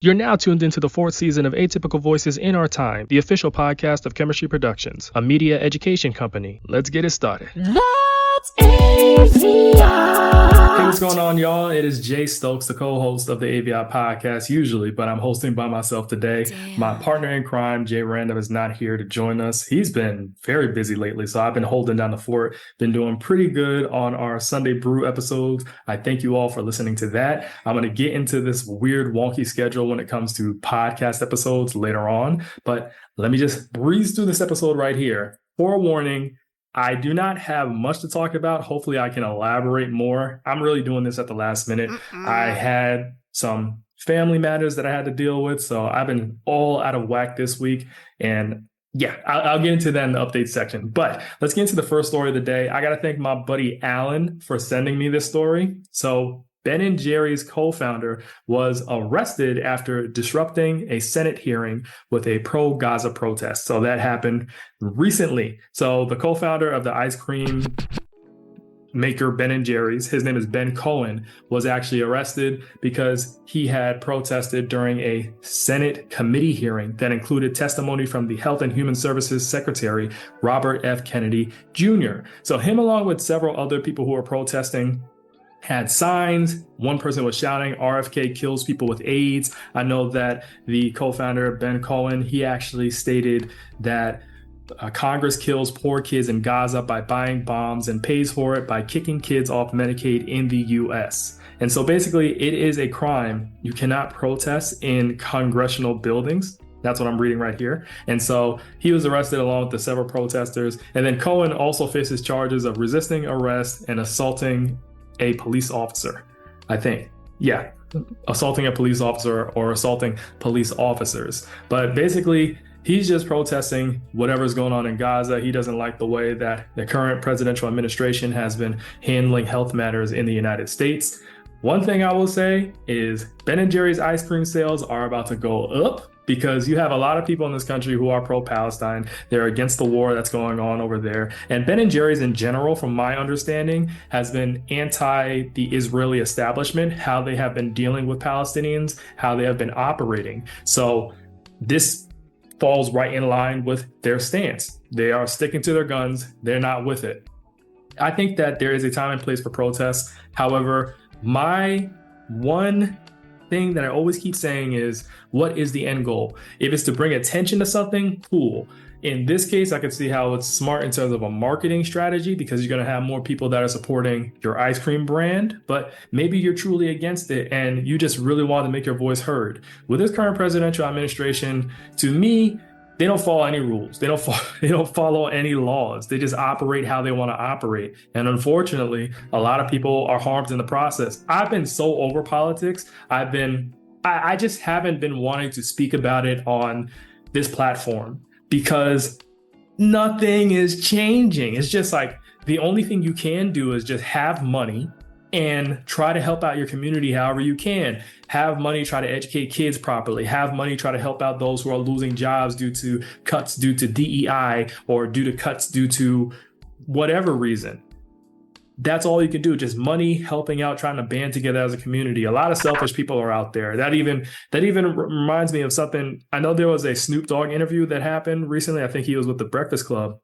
You're now tuned into the fourth season of Atypical Voices in Our Time, the official podcast of Chemistry Productions, a media education company. Let's get it started. That's AVIOT. Hey, what's going on, y'all? It is Jay Stokes, the co-host of the AVIOT podcast, usually, but I'm hosting by myself today. My partner in crime, Jay Random, is not here to join us. He's been very busy lately, so I've been holding down the fort, been doing pretty good on our Sunday Brew episodes. I thank you all for listening to that. I'm going to get into this weird, wonky schedule when it comes to podcast episodes later on, but let me just breeze through this episode right here. Forewarning, I do not have much to talk about. Hopefully I can elaborate more. I'm really doing this at the last minute. I had some family matters that I had to deal with, so I've been all out of whack this week. And yeah, I'll get into that in the update section. But let's get into the first story of the day. I got to thank my buddy Alan for sending me this story. So Ben & Jerry's co-founder was arrested after disrupting a Senate hearing with a pro-Gaza protest. So that happened recently. So the co-founder of the ice cream maker Ben & Jerry's, his name is Ben Cohen, was actually arrested because he had protested during a Senate committee hearing that included testimony from the Health and Human Services Secretary, Robert F. Kennedy Jr. So him, along with several other people who were protesting, had signs. One person was shouting, RFK kills people with AIDS. I know that the co-founder, Ben Cohen, he actually stated that Congress kills poor kids in Gaza by buying bombs and pays for it by kicking kids off Medicaid in the US. And so basically it is a crime. You cannot protest in congressional buildings. That's what I'm reading right here. And so he was arrested along with the several protesters. And then Cohen also faces charges of resisting arrest and assaulting a police officer, I think. Yeah, assaulting a police officer or assaulting police officers. But basically, he's just protesting whatever's going on in Gaza. He doesn't like the way that the current presidential administration has been handling health matters in the United States. One thing I will say is Ben & Jerry's ice cream sales are about to go up because you have a lot of people in this country who are pro-Palestine. They're against the war that's going on over there. And Ben & Jerry's in general, from my understanding, has been anti the Israeli establishment, how they have been dealing with Palestinians, how they have been operating. So this falls right in line with their stance. They are sticking to their guns. They're not with it. I think that there is a time and place for protests. However, my one thing that I always keep saying is, what is the end goal? If it's to bring attention to something, cool. In this case, I could see how it's smart in terms of a marketing strategy because you're going to have more people that are supporting your ice cream brand, but maybe you're truly against it and you just really want to make your voice heard. With this current presidential administration, to me, they don't follow any rules. They don't follow any laws. They just operate how they want to operate. And unfortunately, a lot of people are harmed in the process. I've been so over politics. I just haven't been wanting to speak about it on this platform because nothing is changing. It's just like the only thing you can do is just have money and try to help out your community however you can. Have money, try to educate kids properly. Have money, try to help out those who are losing jobs due to cuts due to DEI or due to cuts due to whatever reason. That's all you can do. Just money, helping out, trying to band together as a community. A lot of selfish people are out there. That even reminds me of something. I know there was a Snoop Dogg interview that happened recently. I think he was with the Breakfast Club.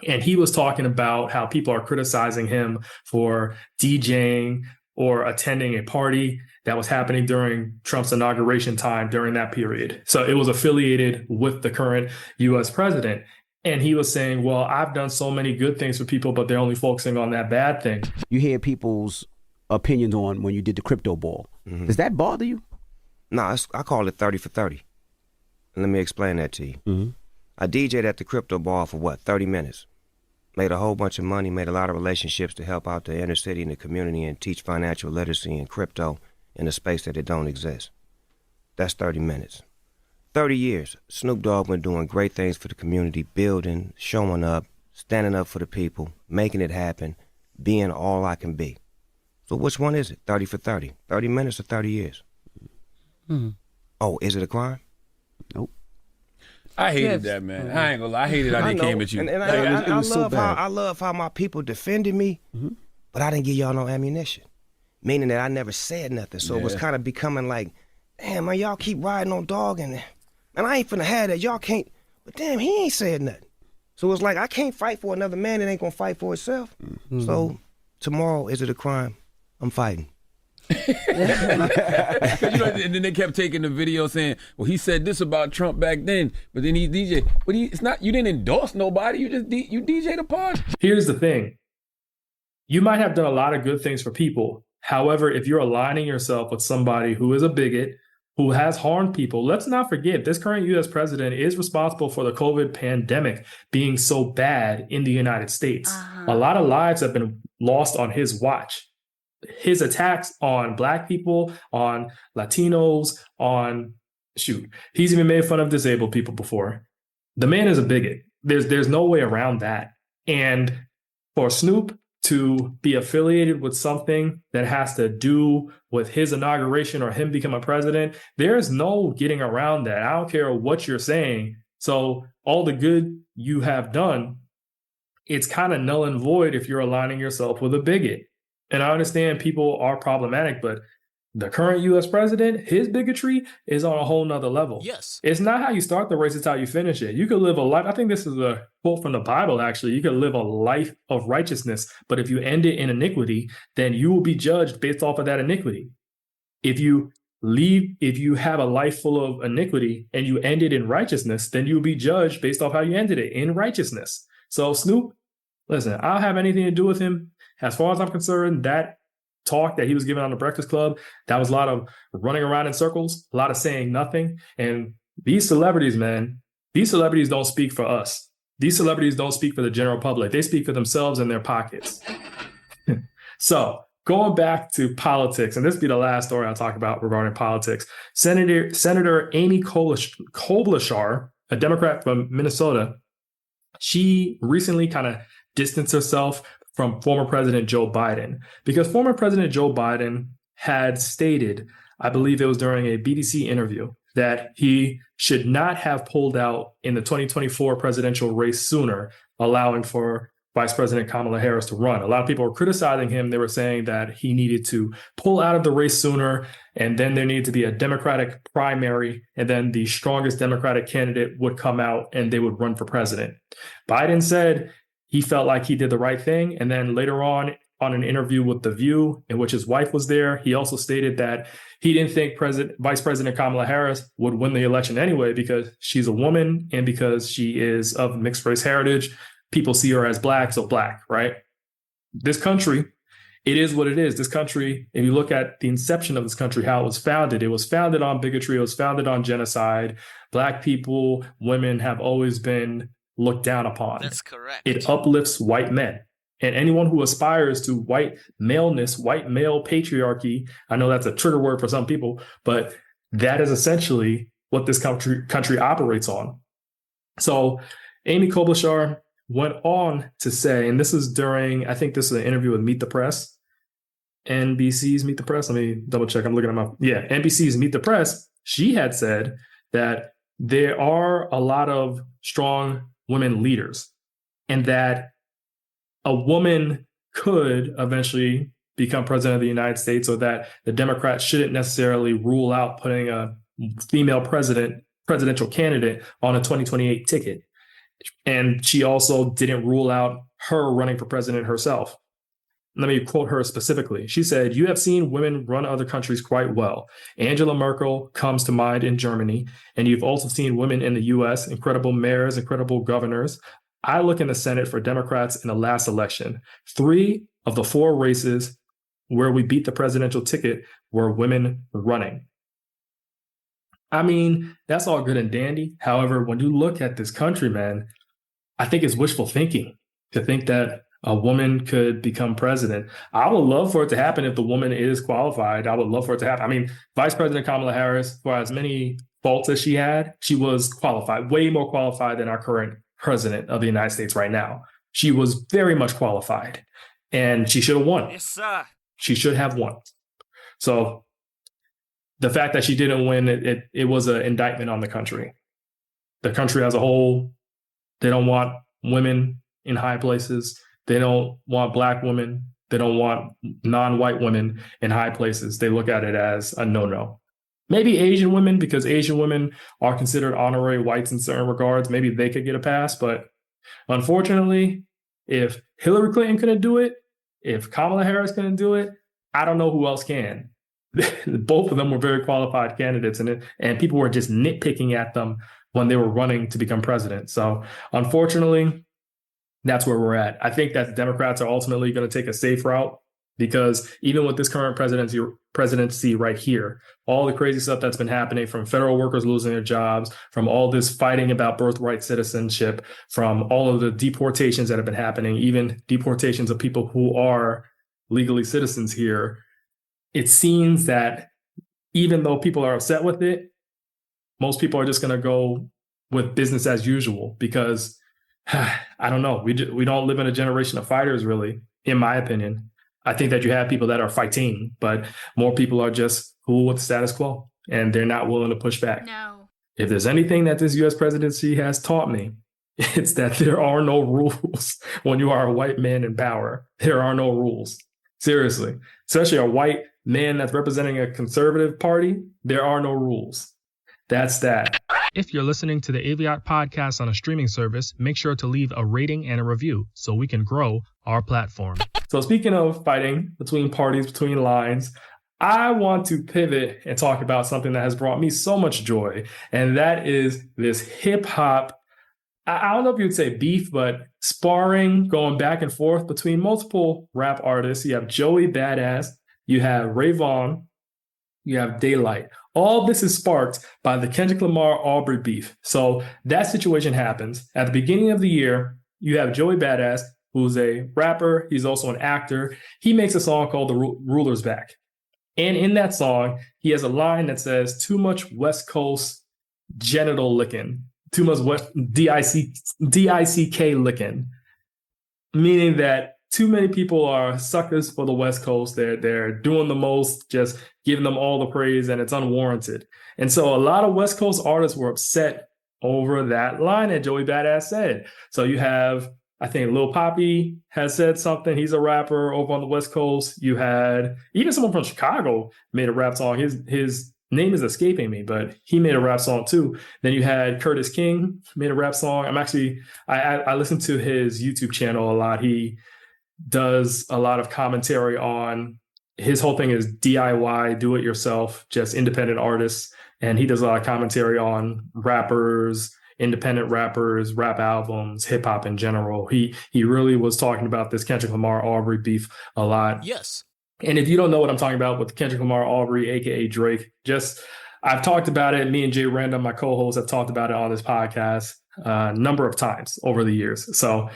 And he was talking about how people are criticizing him for DJing or attending a party that was happening during Trump's inauguration time during that period. So it was affiliated with the current US president. And he was saying, well, I've done so many good things for people, but they're only focusing on that bad thing. You hear people's opinions on when you did the crypto ball. Mm-hmm. Does that bother you? No, I call it 30 for 30. And let me explain that to you. Mm-hmm. I DJ'd at the crypto ball for 30 minutes. Made a whole bunch of money, made a lot of relationships to help out the inner city and the community and teach financial literacy and crypto in a space that it don't exist. That's 30 minutes. 30 years, Snoop Dogg been doing great things for the community, building, showing up, standing up for the people, making it happen, being all I can be. So which one is it? 30 for 30. 30 minutes or 30 years? Mm-hmm. Oh, is it a crime? Nope. I hated that, man. I ain't gonna lie. I hated how they came at you. I love how my people defended me, but I didn't give y'all no ammunition. Meaning that I never said nothing. So it was kind of becoming like damn, man, y'all keep riding on Dog and I ain't finna have that. Y'all can't. But damn, he ain't said nothing. So it's like, I can't fight for another man that ain't gonna fight for himself. So tomorrow, is it a crime? I'm fighting. And then they kept taking the video saying, well, he said this about Trump back then, but then he DJ. But it's not, you didn't endorse nobody. You just you DJ'd a party. Here's the thing. You might have done a lot of good things for people. However, if you're aligning yourself with somebody who is a bigot, who has harmed people, let's not forget this current U.S. president is responsible for the COVID pandemic being so bad in the United States. A lot of lives have been lost on his watch. His attacks on Black people, on Latinos, he's even made fun of disabled people before. The man is a bigot. There's no way around that. And for Snoop to be affiliated with something that has to do with his inauguration or him becoming president, there's no getting around that. I don't care what you're saying. So all the good you have done, it's kind of null and void if you're aligning yourself with a bigot. And I understand people are problematic, but the current U.S. president, his bigotry is on a whole nother level. Yes. It's not how you start the race, it's how you finish it. You could live a life. I think this is a quote from the Bible, actually. You could live a life of righteousness, but if you end it in iniquity, then you will be judged based off of that iniquity. If you have a life full of iniquity and you end it in righteousness, then you'll be judged based off how you ended it, in righteousness. So Snoop, listen, I don't have anything to do with him. As far as I'm concerned, that talk that he was giving on the Breakfast Club, that was a lot of running around in circles, a lot of saying nothing. And these celebrities, man, these celebrities don't speak for us. These celebrities don't speak for the general public. They speak for themselves and their pockets. So going back to politics, and this will be the last story I'll talk about regarding politics. Senator Amy Klobuchar, a Democrat from Minnesota, she recently kind of distanced herself from former President Joe Biden, because former President Joe Biden had stated, I believe it was during a BBC interview, that he should not have pulled out in the 2024 presidential race sooner, allowing for Vice President Kamala Harris to run. A lot of people were criticizing him. They were saying that he needed to pull out of the race sooner, and then there needed to be a Democratic primary, and then the strongest Democratic candidate would come out and they would run for president. Biden said he felt like he did the right thing. And then later on an interview with The View, in which his wife was there, he also stated that he didn't think Vice President Kamala Harris would win the election anyway, because she's a woman and because she is of mixed race heritage. People see her as Black, so Black, right? This country, it is what it is. This country, if you look at the inception of this country, how it was founded on bigotry, it was founded on genocide. Black people, women have always been looked down upon. That's correct. It uplifts white men. And anyone who aspires to white maleness, white male patriarchy, I know that's a trigger word for some people, but that is essentially what this country operates on. So Amy Klobuchar went on to say, and this is during, I think this is an interview with Meet the Press, NBC's Meet the Press. Let me double check. I'm looking at NBC's Meet the Press. She had said that there are a lot of strong women leaders, and that a woman could eventually become president of the United States, or that the Democrats shouldn't necessarily rule out putting a female presidential candidate on a 2028 ticket. And she also didn't rule out her running for president herself. Let me quote her specifically. She said, "You have seen women run other countries quite well. Angela Merkel comes to mind in Germany, and you've also seen women in the US, incredible mayors, incredible governors. I look in the Senate for Democrats in the last election. 3 of the 4 races where we beat the presidential ticket were women running." I mean, that's all good and dandy. However, when you look at this country, man, I think it's wishful thinking to think that a woman could become president. I would love for it to happen if the woman is qualified. I would love for it to happen. I mean, Vice President Kamala Harris, for as many faults as she had, she was qualified, way more qualified than our current president of the United States right now. She was very much qualified, and she should have won. Yes, sir. She should have won. So the fact that she didn't win, it was an indictment on the country. The country as a whole, they don't want women in high places. They don't want Black women. They don't want non-white women in high places. They look at it as a no-no. Maybe Asian women, because Asian women are considered honorary whites in certain regards. Maybe they could get a pass. But unfortunately, if Hillary Clinton couldn't do it, if Kamala Harris couldn't do it, I don't know who else can. Both of them were very qualified candidates, and people were just nitpicking at them when they were running to become president. So unfortunately, that's where we're at. I think that Democrats are ultimately going to take a safe route, because even with this current presidency right here, all the crazy stuff that's been happening, from federal workers losing their jobs, from all this fighting about birthright citizenship, from all of the deportations that have been happening, even deportations of people who are legally citizens here, it seems that even though people are upset with it, most people are just going to go with business as usual, because I don't know. We don't live in a generation of fighters, really, in my opinion. I think that you have people that are fighting, but more people are just cool with the status quo, and they're not willing to push back. No. If there's anything that this U.S. presidency has taught me, it's that there are no rules when you are a white man in power. There are no rules. Seriously. Especially a white man that's representing a conservative party, there are no rules. That's that. If you're listening to the AVIOT podcast on a streaming service, make sure to leave a rating and a review so we can grow our platform. So speaking of fighting between parties, between lines, I want to pivot and talk about something that has brought me so much joy, and that is this hip hop, I don't know if you'd say beef, but sparring going back and forth between multiple rap artists. You have Joey Badass, you have Ray Vaughn, you have Daylight. All this is sparked by the Kendrick Lamar-Aubrey beef. So that situation happens. At the beginning of the year, you have Joey Badass, who's a rapper. He's also an actor. He makes a song called The Ruler's Back. And in that song, he has a line that says, "Too much West Coast genital licking." Too much DICK licking. Meaning that too many people are suckers for the West Coast. They're doing the most, just giving them all the praise, and it's unwarranted. And so a lot of West Coast artists were upset over that line that Joey Badass said. So you have, I think Lil Poppy has said something. He's a rapper over on the West Coast. You had even someone from Chicago made a rap song. His name is escaping me, but he made a rap song too. Then you had Curtis King made a rap song. I listen to his YouTube channel a lot. He does a lot of commentary on, his whole thing is DIY, do it yourself, just independent artists. And he does a lot of commentary on rappers, independent rappers, rap albums, hip hop in general. He really was talking about this Kendrick Lamar-Aubrey beef a lot. Yes. And if you don't know what I'm talking about with Kendrick Lamar-Aubrey, aka Drake, I've talked about it. Me and Jay Random, my co-host, have talked about it on this podcast a number of times over the years. So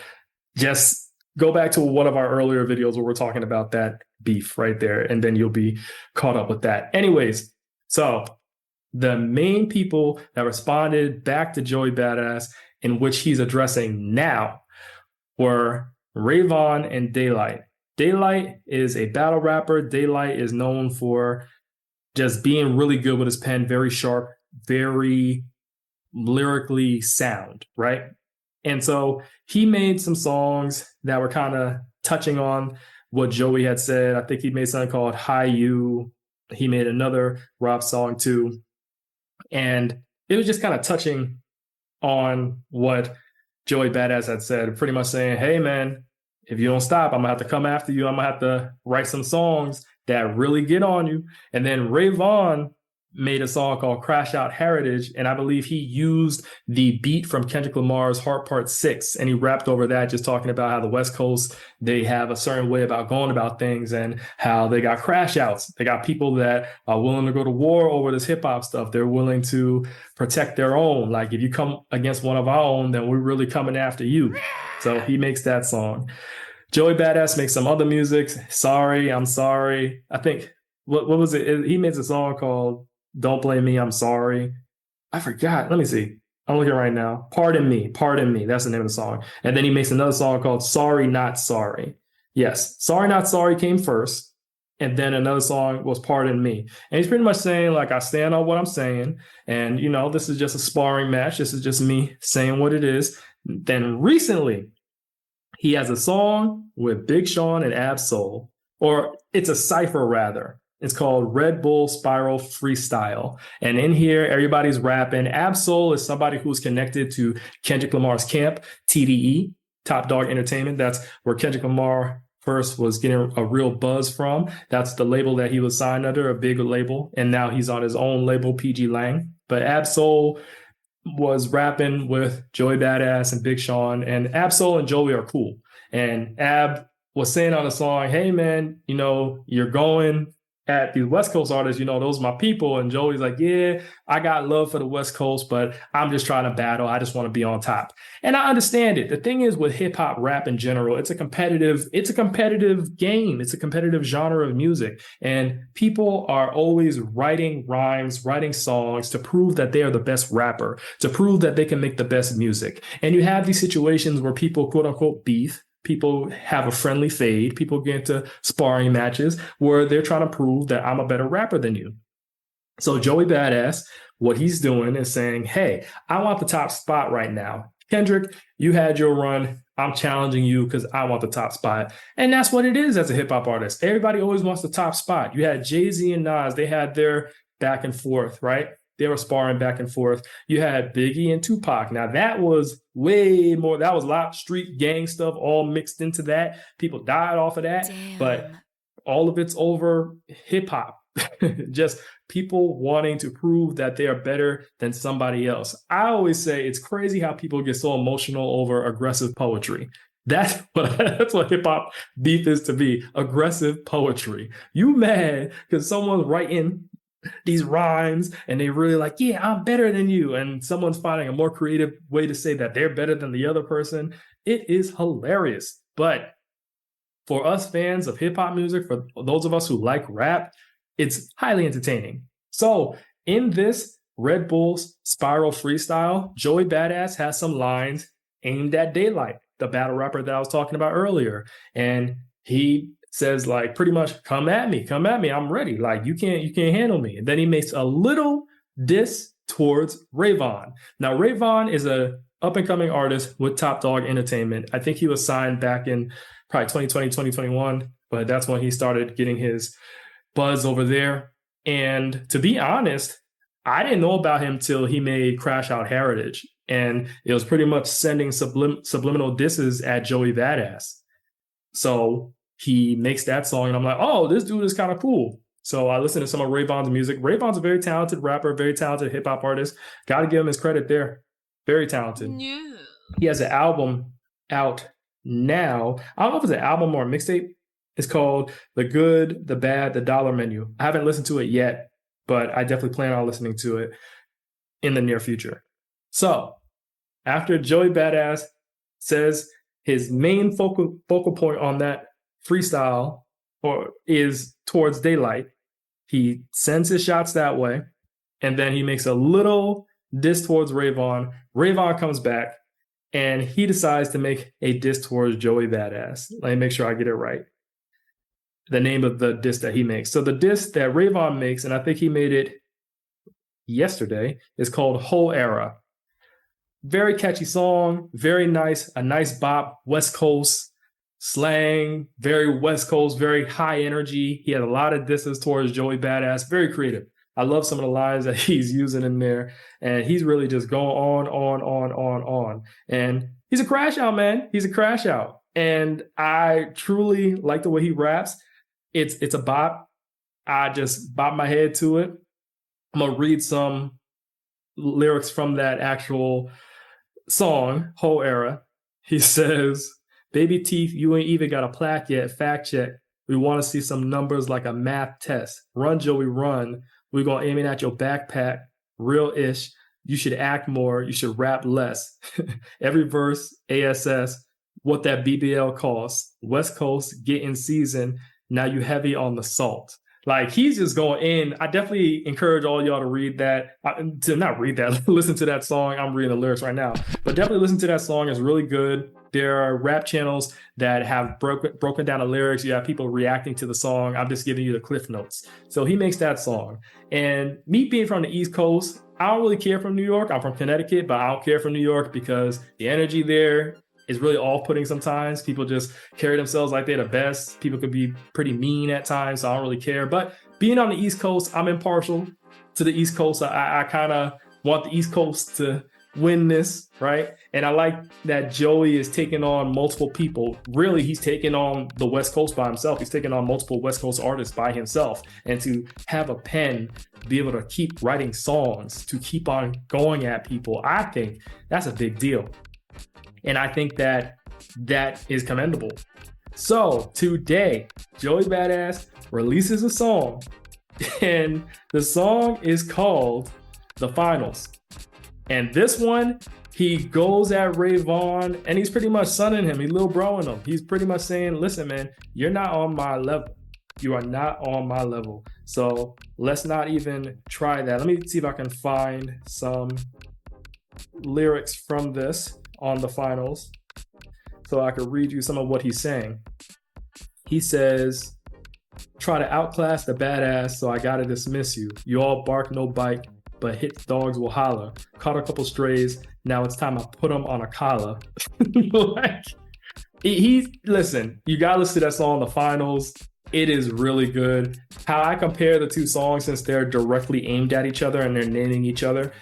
just go back to one of our earlier videos where we're talking about that beef right there, and then you'll be caught up with that. Anyways, so the main people that responded back to Joey Badass, in which he's addressing now, were Ray Vaughn and Daylight. Daylight is a battle rapper. Daylight is known for just being really good with his pen, very sharp, very lyrically sound, right? And so he made some songs that were kind of touching on what Joey had said. I think he made something called Hi You. He made another rap song too. And it was just kind of touching on what Joey Badass had said, pretty much saying, hey, man, if you don't stop, I'm going to have to come after you. I'm going to have to write some songs that really get on you. And then Ray Vaughn made a song called Crash Out Heritage, and I believe he used the beat from Kendrick Lamar's Heart Part 6, and he rapped over that, just talking about how the West Coast, they have a certain way about going about things, and how they got crash outs. They got people that are willing to go to war over this hip-hop stuff. They're willing to protect their own. Like, if you come against one of our own, then we're really coming after you. So he makes that song. Joey Badass makes some other music. Sorry, I'm Sorry. I think, what was it? He makes a song called Don't Blame Me, I'm Sorry. I forgot. Let me see. I'm looking right now. Pardon Me. That's the name of the song. And then he makes another song called Sorry Not Sorry. Yes, Sorry Not Sorry came first. And then another song was Pardon Me. And he's pretty much saying, like, I stand on what I'm saying. And, you know, this is just a sparring match. This is just me saying what it is. Then recently, he has a song with Big Sean and Ab Soul. Or it's a cypher, rather. It's called Red Bull Spiral Freestyle. And in here, everybody's rapping. Absol is somebody who's connected to Kendrick Lamar's camp, TDE, Top Dog Entertainment. That's where Kendrick Lamar first was getting a real buzz from. That's the label that he was signed under, a big label. And now he's on his own label, PG Lang. But Absol was rapping with Joey Badass and Big Sean. And Absol and Joey are cool. And Ab was saying on the song, hey, man, you know, you're going at these West Coast artists, you know, those are my people. And Joey's like, yeah, I got love for the West Coast, but I'm just trying to battle. I just want to be on top. And I understand it. The thing is with hip hop rap in general, it's a competitive game. It's a competitive genre of music. And people are always writing rhymes, writing songs to prove that they are the best rapper, to prove that they can make the best music. And you have these situations where people, quote unquote, beef. People have a friendly fade. People get into sparring matches where they're trying to prove that I'm a better rapper than you. So Joey Badass, what he's doing is saying, hey, I want the top spot right now. Kendrick, you had your run. I'm challenging you because I want the top spot. And that's what it is as a hip hop artist. Everybody always wants the top spot. You had Jay-Z and Nas. They had their back and forth, right? They were sparring back and forth. You had Biggie and Tupac. Now that was way more, that was a lot of street gang stuff all mixed into that. People died off of that. Damn. But all of it's over hip hop. Just people wanting to prove that they are better than somebody else. I always say it's crazy how people get so emotional over aggressive poetry. That's what hip hop beef is to me. Aggressive poetry. You mad because someone's writing these rhymes and they really like, yeah, I'm better than you. And someone's finding a more creative way to say that they're better than the other person. It is hilarious. But for us fans of hip hop music, for those of us who like rap, it's highly entertaining. So in this Red Bull's Spiral Freestyle, Joey Badass has some lines aimed at Daylight, the battle rapper that I was talking about earlier. And he says like pretty much, come at me, I'm ready. Like you can't handle me. And then he makes a little diss towards Rayvon. Now Rayvon is a up and coming artist with Top Dog Entertainment. I think he was signed back in probably 2020, 2021, but that's when he started getting his buzz over there. And to be honest, I didn't know about him till he made Crash Out Heritage. And it was pretty much sending subliminal disses at Joey Badass. So he makes that song and I'm like, oh, this dude is kind of cool. So I listened to some of Rayvon's music. Rayvon's a very talented rapper, very talented hip hop artist. Got to give him his credit there. Very talented. Yeah. He has an album out now. I don't know if it's an album or a mixtape. It's called The Good, The Bad, The Dollar Menu. I haven't listened to it yet, but I definitely plan on listening to it in the near future. So after Joey Badass says his main focal point on that freestyle is towards Daylight, he sends his shots that way, and then he makes a little diss towards Rayvon. Rayvon comes back, and he decides to make a diss towards Joey Badass. Let me make sure I get it right. The name of the diss that he makes. So the diss that Rayvon makes, and I think he made it yesterday, is called Whole Era. Very catchy song, very nice, a nice bop, West Coast slang, very West Coast, very high energy. He had a lot of disses towards Joey Badass, very creative. I love some of the lines that he's using in there, and he's really just going on. And he's a crash out, man. He's a crash out. And I truly like the way he raps. It's a bop. I just bop my head to it. I'm going to read some lyrics from that actual song, Whole Era. He says, baby teeth, you ain't even got a plaque yet. Fact check. We want to see some numbers like a math test. Run, Joey, run. We're going to aim it at your backpack. Real-ish. You should act more. You should rap less. Every verse, ASS. What that BBL costs. West Coast, get in season. Now you heavy on the salt. Like, he's just going in. I definitely encourage all y'all to read that, to not read that, listen to that song. I'm reading the lyrics right now, but definitely listen to that song. It's really good. There are rap channels that have broken down the lyrics. You have people reacting to the song. I'm just giving you the cliff notes. So he makes that song. And me being from the East Coast, I don't really care from New York. I'm from Connecticut, but I don't care for New York because the energy there is really off-putting sometimes. People just carry themselves like they're the best. People could be pretty mean at times, so I don't really care. But being on the East Coast, I'm impartial to the East Coast. I kind of want the East Coast to win this, right? And I like that Joey is taking on multiple people. Really, he's taking on the West Coast by himself. He's taking on multiple West Coast artists by himself. And to have a pen, be able to keep writing songs, to keep on going at people, I think that's a big deal. And I think that is commendable. So today, Joey Badass releases a song, and the song is called The Finals. And this one, he goes at Ray Vaughn, and he's pretty much sunning him. He's little broing him. He's pretty much saying, listen, man, you're not on my level. You are not on my level. So let's not even try that. Let me see if I can find some lyrics from this on The Finals so I could read you some of what he's saying. He says, try to outclass the badass, so I gotta dismiss you. You all bark, no bite, but hit dogs will holler. Caught a couple strays, now it's time I put them on a collar. Like, listen, you gotta listen to that song, The Finals. It is really good. How I compare the two songs, since they're directly aimed at each other and they're naming each other,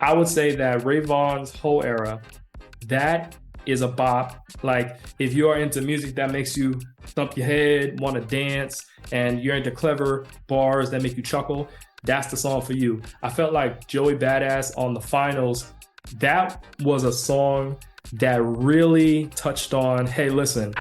I would say that Ray Vaughn's whole era, that is a bop. Like, if you are into music that makes you thump your head, want to dance, and you're into clever bars that make you chuckle, that's the song for you. I felt like Joey Badass on The Finals, that was a song that really touched on, hey, listen,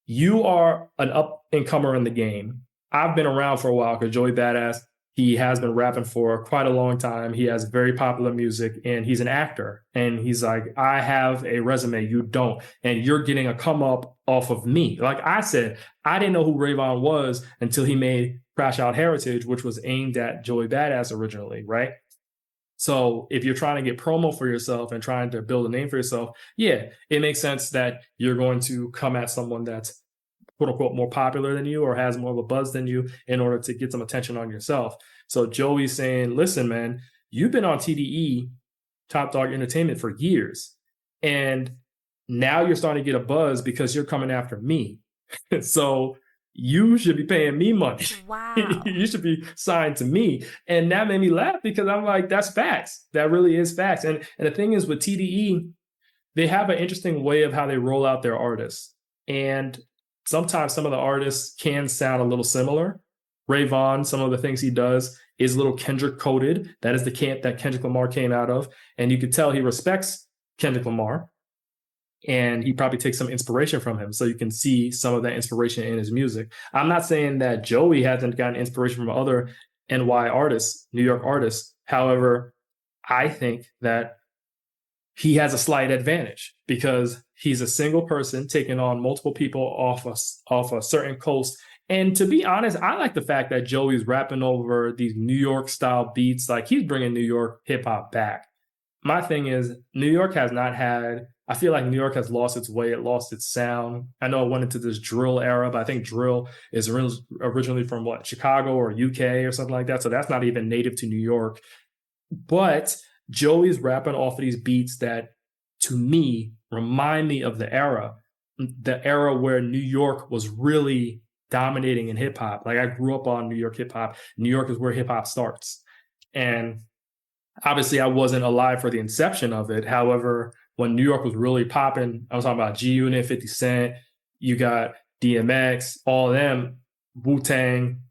you are an up-and-comer in the game. I've been around for a while because Joey Badass, he has been rapping for quite a long time. He has very popular music, and he's an actor. And he's like, I have a resume, you don't. And you're getting a come up off of me. Like I said, I didn't know who Ray Vaughn was until he made Crash Out Heritage, which was aimed at Joey Badass originally, right? So if you're trying to get promo for yourself and trying to build a name for yourself, yeah, it makes sense that you're going to come at someone that's quote unquote more popular than you or has more of a buzz than you in order to get some attention on yourself. So Joey's saying, listen, man, you've been on TDE, Top Dog Entertainment, for years. And now you're starting to get a buzz because you're coming after me. So you should be paying me money. Wow. You should be signed to me. And that made me laugh because I'm like, that's facts. That really is facts. And the thing is with TDE, they have an interesting way of how they roll out their artists. And sometimes some of the artists can sound a little similar. Ray Vaughn, some of the things he does is a little Kendrick coded. That is the camp that Kendrick Lamar came out of. And you could tell he respects Kendrick Lamar. And he probably takes some inspiration from him. So you can see some of that inspiration in his music. I'm not saying that Joey hasn't gotten inspiration from other NY artists, New York artists. However, I think that he has a slight advantage because he's a single person taking on multiple people off a certain coast. And to be honest, I like the fact that Joey's rapping over these New York style beats. Like, he's bringing New York hip hop back. My thing is, New York has not had, I feel like New York has lost its way. It lost its sound. I know it went into this drill era, but I think drill is originally from what, Chicago or UK or something like that. So that's not even native to New York. But Joey's rapping off of these beats that, to me, remind me of the era where New York was really dominating in hip hop. Like, I grew up on New York hip hop. New York is where hip hop starts. And obviously I wasn't alive for the inception of it. However, when New York was really popping, I was talking about G Unit, 50 Cent, you got DMX, all of them, Wu-Tang.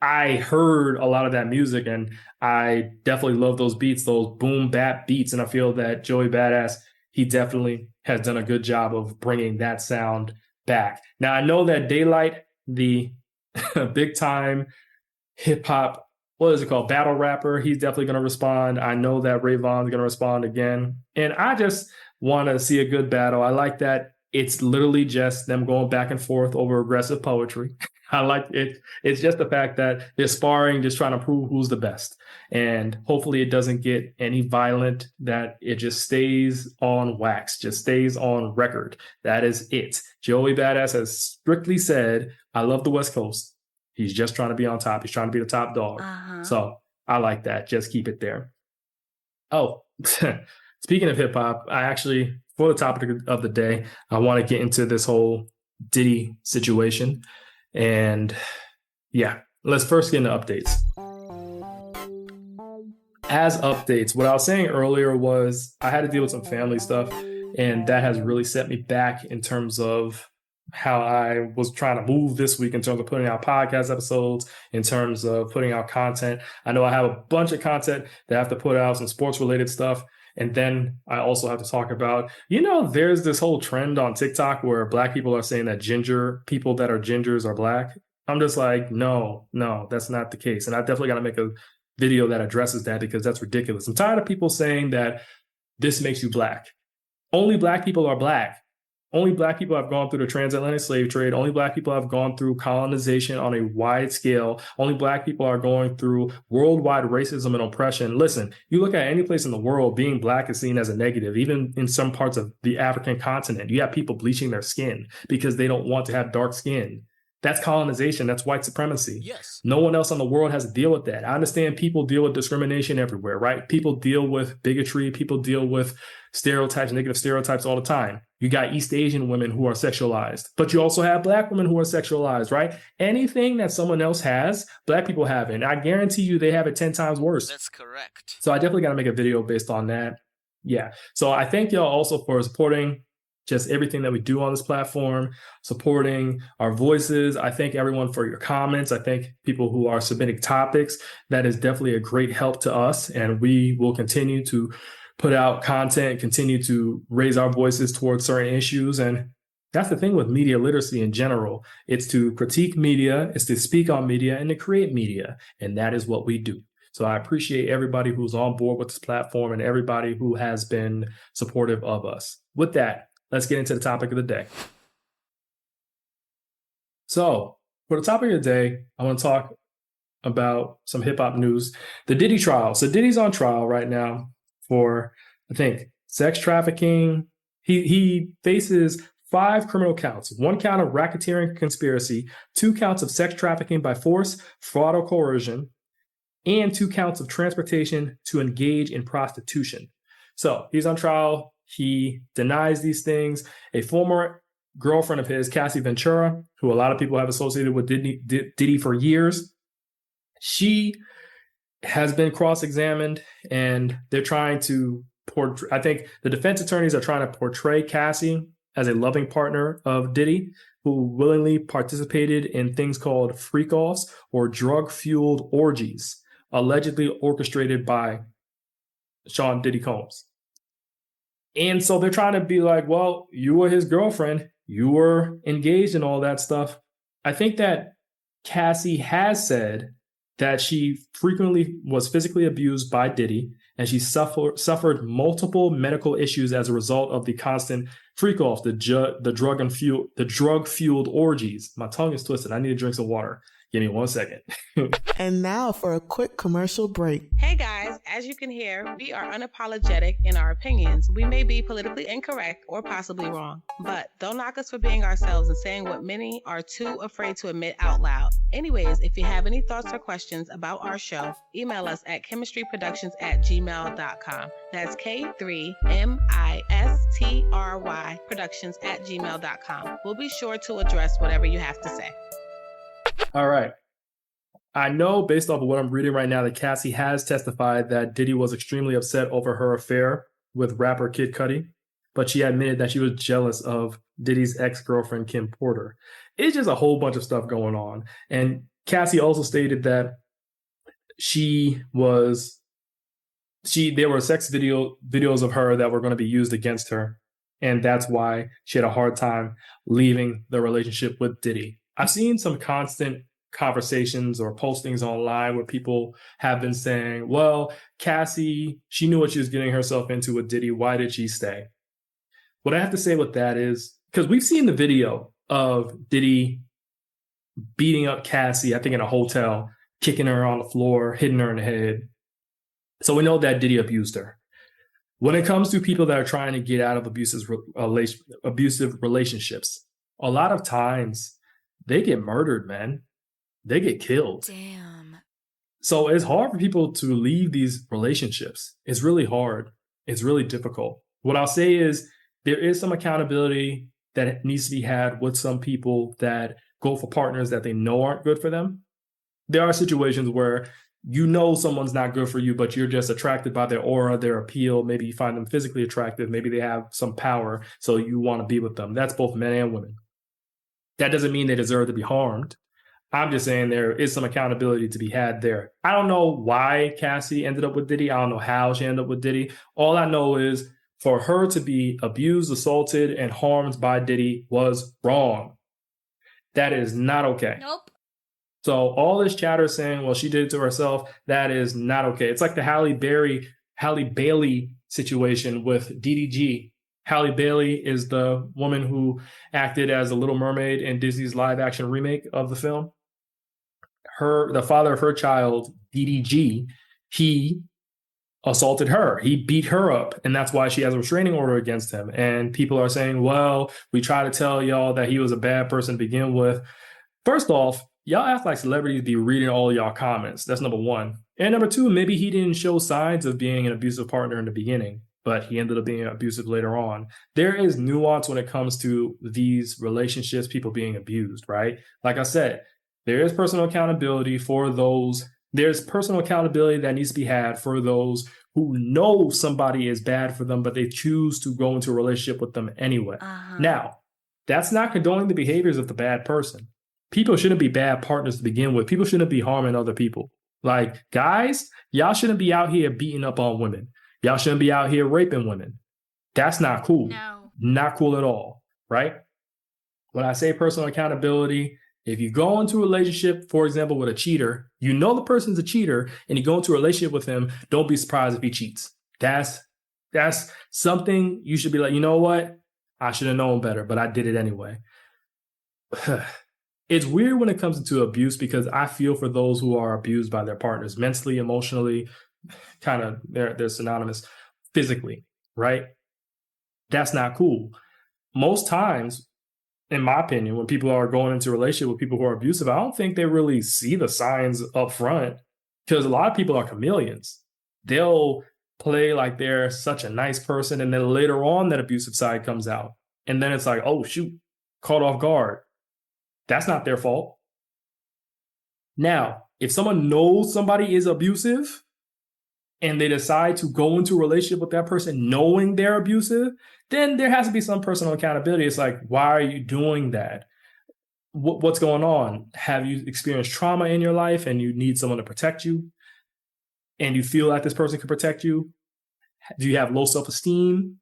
I heard a lot of that music and I definitely love those beats, those boom bap beats. And I feel that Joey Badass, he definitely has done a good job of bringing that sound back. Now, I know that Daylight, the big time hip hop, what is it called, battle rapper, he's definitely going to respond. I know that Ray Vaughn's going to respond again. And I just want to see a good battle. I like that it's literally just them going back and forth over aggressive poetry. I like it. It's just the fact that they're sparring, just trying to prove who's the best. And hopefully it doesn't get any violent, that it just stays on wax, just stays on record. That is it. Joey Badass has strictly said, I love the West Coast. He's just trying to be on top. He's trying to be the top dog. So I like that. Just keep it there. Oh, speaking of hip hop, I actually, for the topic of the day, I want to get into this whole Diddy situation. And yeah, let's first get into updates. As updates, what I was saying earlier was I had to deal with some family stuff, and that has really set me back in terms of how I was trying to move this week in terms of putting out podcast episodes, in terms of putting out content. I know I have a bunch of content that I have to put out, some sports related stuff. And then I also have to talk about, there's this whole trend on TikTok where Black people are saying that people that are gingers are Black. I'm just like, no, that's not the case. And I definitely got to make a video that addresses that because that's ridiculous. I'm tired of people saying that this makes you Black. Only Black people are Black. Only Black people have gone through the transatlantic slave trade. Only Black people have gone through colonization on a wide scale. Only Black people are going through worldwide racism and oppression. Listen, you look at any place in the world, being Black is seen as a negative. Even in some parts of the African continent, you have people bleaching their skin because they don't want to have dark skin. That's colonization. That's white supremacy. Yes. No one else on the world has to deal with that. I understand people deal with discrimination everywhere, right? People deal with bigotry. People deal with stereotypes, negative stereotypes all the time. You got East Asian women who are sexualized, but you also have Black women who are sexualized, right? Anything that someone else has, Black people have it. And I guarantee you they have it 10 times worse. That's correct. So I definitely got to make a video based on that. Yeah. So I thank y'all also for supporting just everything that we do on this platform, supporting our voices. I thank everyone for your comments. I thank people who are submitting topics. That is definitely a great help to us. And we will continue to put out content, continue to raise our voices towards certain issues. And that's the thing with media literacy in general. It's to critique media, it's to speak on media, and to create media. And that is what we do. So I appreciate everybody who's on board with this platform and everybody who has been supportive of us. With that, let's get into the topic of the day. So for the topic of the day, I want to talk about some hip hop news. The Diddy trial. So Diddy's on trial right now for, I think, sex trafficking. He faces 5 criminal counts, 1 count of racketeering conspiracy, 2 counts of sex trafficking by force, fraud or coercion, and 2 counts of transportation to engage in prostitution. So he's on trial. He denies these things. A former girlfriend of his, Cassie Ventura, who a lot of people have associated with Diddy for years, she has been cross-examined, and they're trying to I think the defense attorneys are trying to portray Cassie as a loving partner of Diddy, who willingly participated in things called freak-offs or drug-fueled orgies, allegedly orchestrated by Sean Diddy Combs. And so they're trying to be like, well, you were his girlfriend. You were engaged in all that stuff. I think that Cassie has said that she frequently was physically abused by Diddy, and she suffered multiple medical issues as a result of the constant freak-offs, the drug-fueled orgies. My tongue is twisted. I need to drink some water. Give me 1 second. And now for a quick commercial break. Hey guys, as you can hear, we are unapologetic in our opinions. We may be politically incorrect or possibly wrong, but don't knock us for being ourselves and saying what many are too afraid to admit out loud. Anyways, if you have any thoughts or questions about our show, email us at chemistryproductions@gmail.com. That's K3MISTRY productions@gmail.com. We'll be sure to address whatever you have to say. All right. I know based off of what I'm reading right now that Cassie has testified that Diddy was extremely upset over her affair with rapper Kid Cudi, but she admitted that she was jealous of Diddy's ex-girlfriend, Kim Porter. It's just a whole bunch of stuff going on. And Cassie also stated that there were sex videos of her that were going to be used against her. And that's why she had a hard time leaving the relationship with Diddy. I've seen some constant conversations or postings online where people have been saying, well, Cassie, she knew what she was getting herself into with Diddy. Why did she stay? What I have to say with that is, because we've seen the video of Diddy beating up Cassie, I think in a hotel, kicking her on the floor, hitting her in the head. So we know that Diddy abused her. When it comes to people that are trying to get out of abusive relationships, a lot of times they get murdered, man. They get killed. Damn. So it's hard for people to leave these relationships. It's really hard. It's really difficult. What I'll say is there is some accountability that needs to be had with some people that go for partners that they know aren't good for them. there are situations where you know someone's not good for you, but you're just attracted by their aura, their appeal. Maybe you find them physically attractive. Maybe they have some power, so you want to be with them. That's both men and women. That doesn't mean they deserve to be harmed. I'm just saying there is some accountability to be had there. I don't know why Cassie ended up with Diddy. I don't know how she ended up with Diddy. All I know is for her to be abused, assaulted, and harmed by Diddy was wrong. That is not okay. Nope. So all this chatter saying, well, she did it to herself, that is not okay. It's like the Halle Bailey situation with DDG. Halle Bailey is the woman who acted as the Little Mermaid in Disney's live action remake of the film. The father of her child, DDG, he assaulted her. He beat her up, and that's why she has a restraining order against him. And people are saying, well, we try to tell y'all that he was a bad person to begin with. First off, y'all act like celebrities be reading all y'all comments. That's number one. And number two, maybe he didn't show signs of being an abusive partner in the beginning, but he ended up being abusive later on. There is nuance when it comes to these relationships, people being abused, right? Like I said, there is personal accountability for those. There's personal accountability that needs to be had for those who know somebody is bad for them, but they choose to go into a relationship with them anyway. Now, that's not condoning the behaviors of the bad person. People shouldn't be bad partners to begin with. People shouldn't be harming other people. Like, guys, y'all shouldn't be out here beating up on women. Y'all shouldn't be out here raping women. That's not cool. No. Not cool at all, right? When I say personal accountability, if you go into a relationship, for example, with a cheater, you know the person's a cheater, and you go into a relationship with him, don't be surprised if he cheats. That's something you should be like, you know what? I should have known better, but I did it anyway. It's weird when it comes to abuse because I feel for those who are abused by their partners mentally, emotionally, kind of they're synonymous, physically, right? That's not cool. Most times, in my opinion, when people are going into a relationship with people who are abusive, I don't think they really see the signs up front because a lot of people are chameleons. They'll play like they're such a nice person, and then later on that abusive side comes out. And then it's like, oh, shoot, caught off guard. That's not their fault. Now, if someone knows somebody is abusive and they decide to go into a relationship with that person knowing they're abusive, then there has to be some personal accountability. It's like, why are you doing that? What's going on? Have you experienced trauma in your life and you need someone to protect you? And you feel like this person can protect you? Do you have low self-esteem?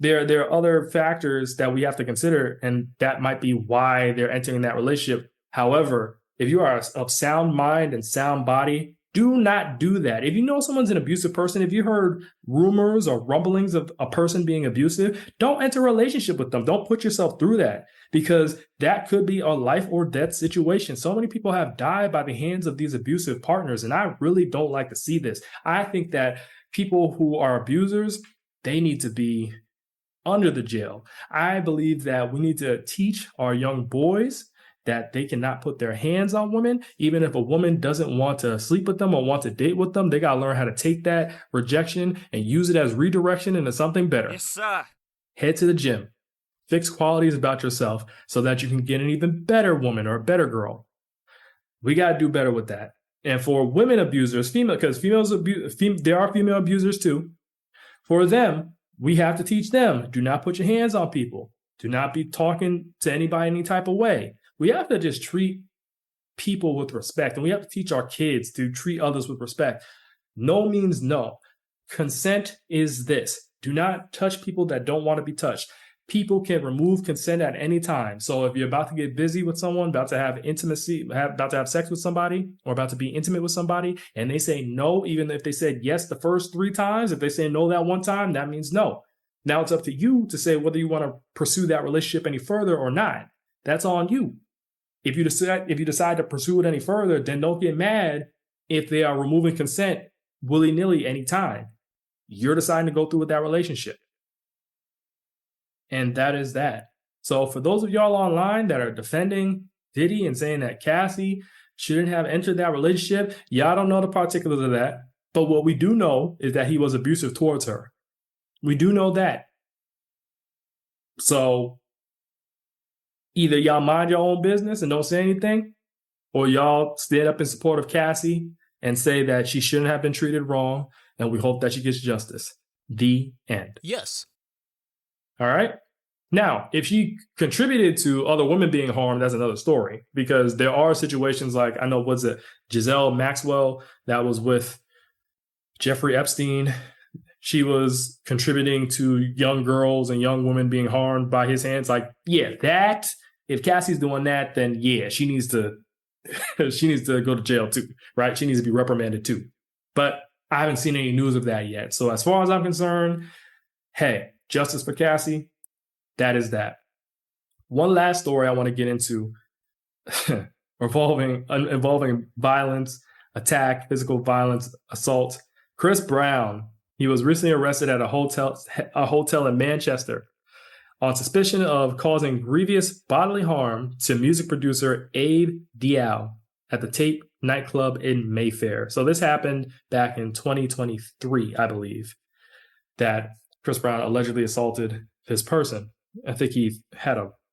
There are other factors that we have to consider, and that might be why they're entering that relationship. However, if you are of sound mind and sound body, do not do that. If you know someone's an abusive person, if you heard rumors or rumblings of a person being abusive, don't enter a relationship with them. Don't put yourself through that because that could be a life or death situation. So many people have died by the hands of these abusive partners, and I really don't like to see this. I think that people who are abusers, they need to be under the jail. I believe that we need to teach our young boys that they cannot put their hands on women. Even if a woman doesn't want to sleep with them or want to date with them, they got to learn how to take that rejection and use it as redirection into something better. Yes, sir. Head to the gym. Fix qualities about yourself so that you can get an even better woman or a better girl. We got to do better with that. And for women abusers, because there are female abusers too. For them, we have to teach them, do not put your hands on people. Do not be talking to anybody any type of way. We have to just treat people with respect, and we have to teach our kids to treat others with respect. No means no. Consent is this. Do not touch people that don't want to be touched. People can remove consent at any time. So if you're about to get busy with someone, about to have intimacy, about to have sex with somebody, or about to be intimate with somebody, and they say no, even if they said yes the first 3 times, if they say no that one time, that means no. Now it's up to you to say whether you want to pursue that relationship any further or not. That's on you. If you decide to pursue it any further, then don't get mad if they are removing consent willy-nilly anytime. You're deciding to go through with that relationship. And that is that. So for those of y'all online that are defending Diddy and saying that Cassie shouldn't have entered that relationship, y'all don't know the particulars of that. But what we do know is that he was abusive towards her. We do know that. So either y'all mind your own business and don't say anything, or y'all stand up in support of Cassie and say that she shouldn't have been treated wrong, and we hope that she gets justice. The end. Yes. All right? Now, if she contributed to other women being harmed, that's another story, because there are situations like, I know, what's it, Giselle Maxwell that was with Jeffrey Epstein. She was contributing to young girls and young women being harmed by his hands. Like, yeah, that, if Cassie's doing that, then yeah, she needs to go to jail too, right? She needs to be reprimanded too. But I haven't seen any news of that yet. So as far as I'm concerned, hey, justice for Cassie, that is that. One last story I want to get into involving violence, attack, physical violence, assault. Chris Brown, he was recently arrested at a hotel in Manchester on suspicion of causing grievous bodily harm to music producer AVIOT at the Tape nightclub in Mayfair. So this happened back in 2023, I believe, that Chris Brown allegedly assaulted this person. I think he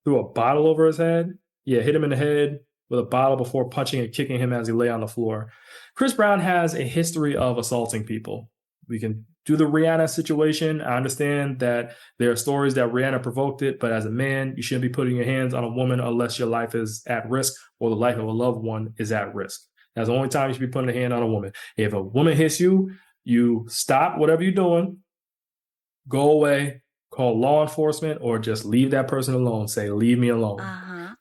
threw a bottle over his head. Yeah, hit him in the head with a bottle before punching and kicking him as he lay on the floor. Chris Brown has a history of assaulting people. We can do the Rihanna situation. I understand that there are stories that Rihanna provoked it, but as a man, you shouldn't be putting your hands on a woman unless your life is at risk or the life of a loved one is at risk. That's the only time you should be putting a hand on a woman. If a woman hits you, you stop whatever you're doing, go away, call law enforcement, or just leave that person alone. Say, leave me alone.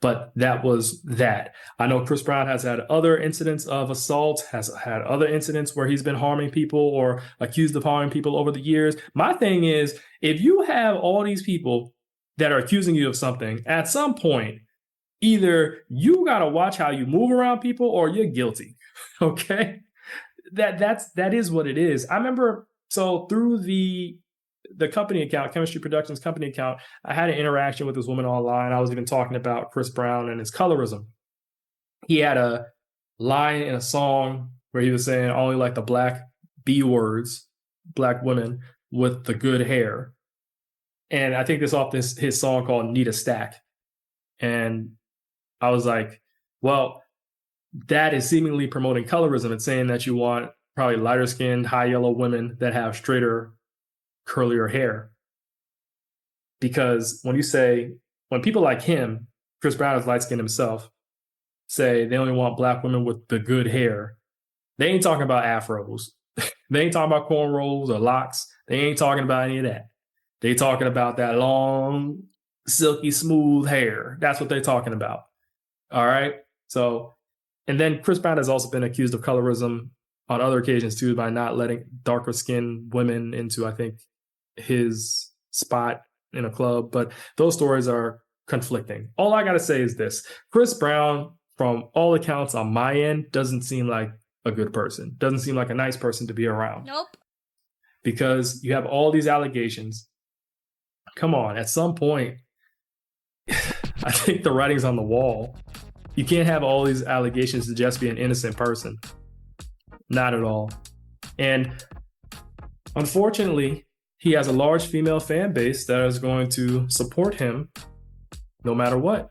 But that was that. I know Chris Brown has had other incidents of assault, has had other incidents where he's been harming people or accused of harming people over the years. My thing is, if you have all these people that are accusing you of something, at some point, either you got to watch how you move around people or you're guilty. Okay? That is what it is. I remember, so through the company account, Chemistry Productions company account, I had an interaction with this woman online. I was even talking about Chris Brown and his colorism. He had a line in a song where he was saying only like the black B words, black women with the good hair. And I think this off his song called Need a Stack. And I was like, well, that is seemingly promoting colorism. It's saying that you want probably lighter skinned, high yellow women that have straighter, curlier hair. Because when people like him, Chris Brown is light skinned himself, say they only want black women with the good hair, they ain't talking about afros. They ain't talking about cornrows or locks. They ain't talking about any of that. They talking about that long, silky, smooth hair. That's what they're talking about. All right. So, and then Chris Brown has also been accused of colorism on other occasions too, by not letting darker skinned women into, I think, his spot in a club. But those stories are conflicting. All I got to say is this: Chris Brown, from all accounts on my end, doesn't seem like a good person. Doesn't seem like a nice person to be around. Nope. Because you have all these allegations. Come on, at some point, I think the writing's on the wall. You can't have all these allegations to just be an innocent person. Not at all. And unfortunately, he has a large female fan base that is going to support him no matter what.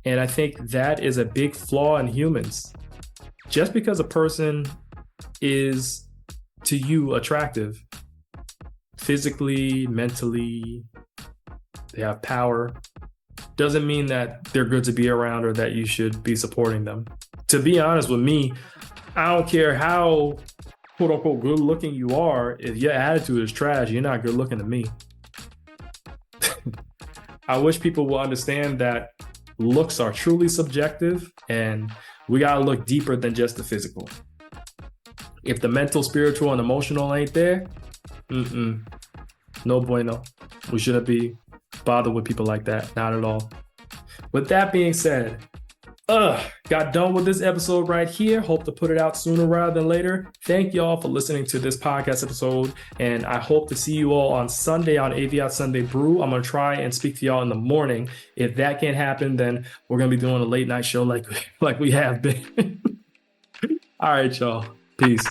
And I think that is a big flaw in humans. Just because a person is to you attractive, physically, mentally, they have power, doesn't mean that they're good to be around or that you should be supporting them. To be honest with me, I don't care how quote unquote good looking you are. If your attitude is trash, you're not good looking to me. I wish people will understand that looks are truly subjective and we gotta look deeper than just the physical. If the mental, spiritual, and emotional ain't there, no bueno. We shouldn't be bothered with people like that. Not at all. With that being said, got done with this episode right here. Hope to put it out sooner rather than later. Thank y'all for listening to this podcast episode, and I hope to see you all on Sunday on AVIOT Sunday Brew. I'm going to try and speak to y'all in the morning. If that can't happen, then we're going to be doing a late night show like we have been. All right, y'all. Peace.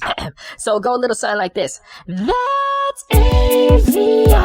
So go a little something like this. That's AVIOT.